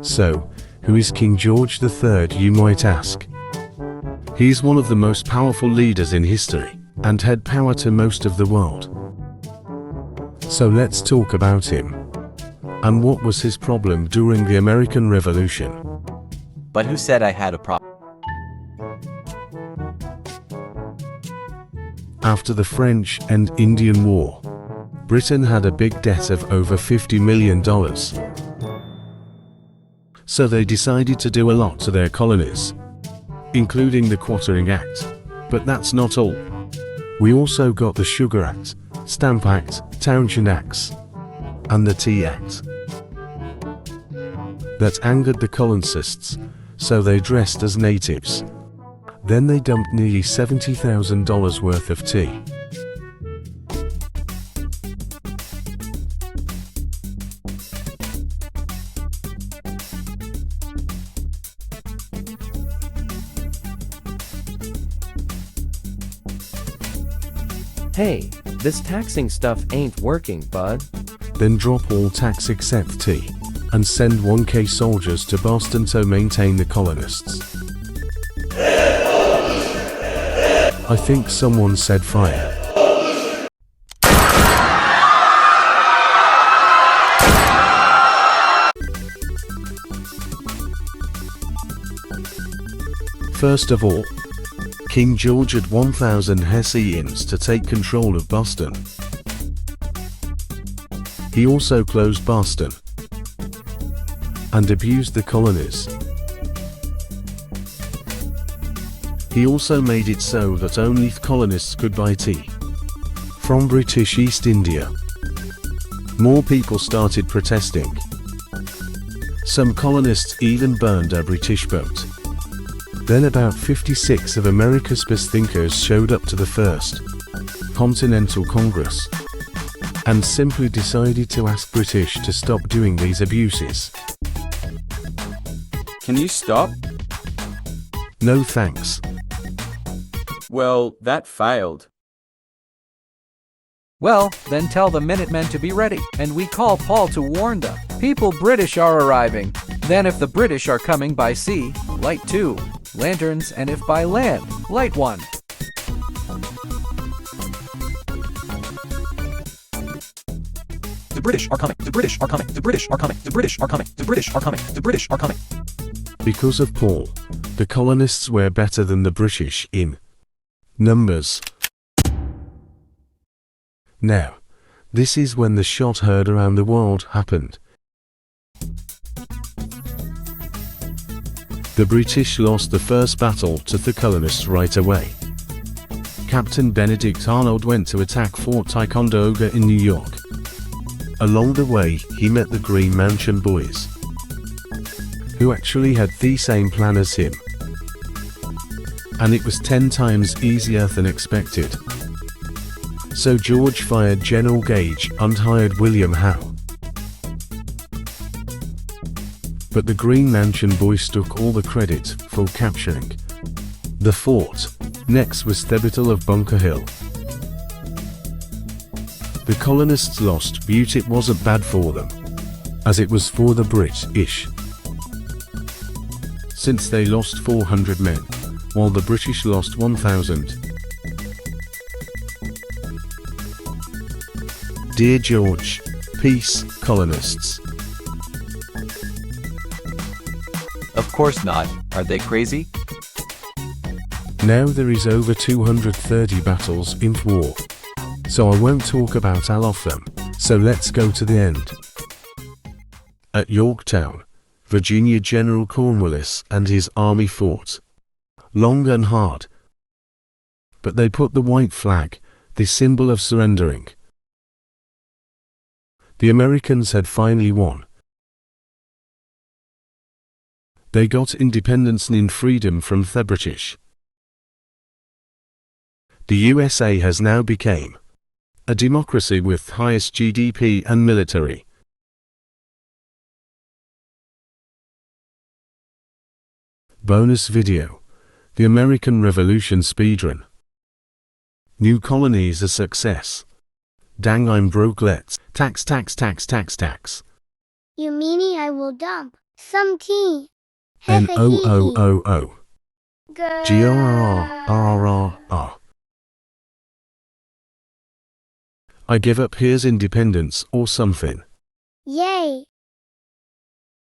So, who is King George III, you might ask? He's one of the most powerful leaders in history, and had power to most of the world. So let's talk about him. And what was his problem during the American Revolution? But who said I had a problem? After the French and Indian War, Britain had a big debt of over $50 million. So they decided to do a lot to their colonies, including the Quartering Act. But that's not all. We also got the Sugar Act, Stamp Act, Townshend Acts, and the Tea Act. That angered the colonists, so they dressed as natives. Then they dumped nearly $70,000 worth of tea. Hey, this taxing stuff ain't working, bud. Then drop all tax except tea, and send 1K soldiers to Boston to maintain the colonists. I think someone said fire. First of all, King George had 1,000 Hessians to take control of Boston. He also closed Boston and abused the colonies. He also made it so that only colonists could buy tea from British East India. More people started protesting. Some colonists even burned a British boat. Then about 56 of America's best thinkers showed up to the First Continental Congress and simply decided to ask British to stop doing these abuses. Can you stop? No thanks. Well, that failed. Well, then tell the Minutemen to be ready, and we call Paul to warn them. People British are arriving. Then if the British are coming by sea, light 2 lanterns, and if by land, light 1. The British are coming. The British are coming. The British are coming. The British are coming. The British are coming. The British are coming. Because of Paul, the colonists were better than the British in numbers. Now, this is when the shot heard around the world happened. The British lost the first battle to the colonists right away. Captain Benedict Arnold went to attack Fort Ticonderoga in New York. Along the way, he met the Green Mountain Boys, who actually had the same plan as him. And it was 10 times easier than expected. So George fired General Gage and hired William Howe. But the Green Mountain Boys took all the credit for capturing the fort. Next was the Battle of Bunker Hill. The colonists lost, but it wasn't bad for them, as it was for the British, since they lost 400 men, while the British lost 1,000. Dear George, peace, colonists. Of course not. Are they crazy? Now there is over 230 battles in war, so I won't talk about all of them, so let's go to the end. At Yorktown, Virginia, General Cornwallis and his army fought long and hard, but they put the white flag, the symbol of surrendering. The Americans had finally won. They got independence and freedom from the British. The USA has now become a democracy with highest GDP and military. Bonus video: The American Revolution speedrun. New colonies a success. Dang, I'm broke. Let's tax. You meanie I will dump. Some tea. N-O-O-O-O. Grrr. G-R-R-R-R-R-R. I give up, here's independence or something. Yay.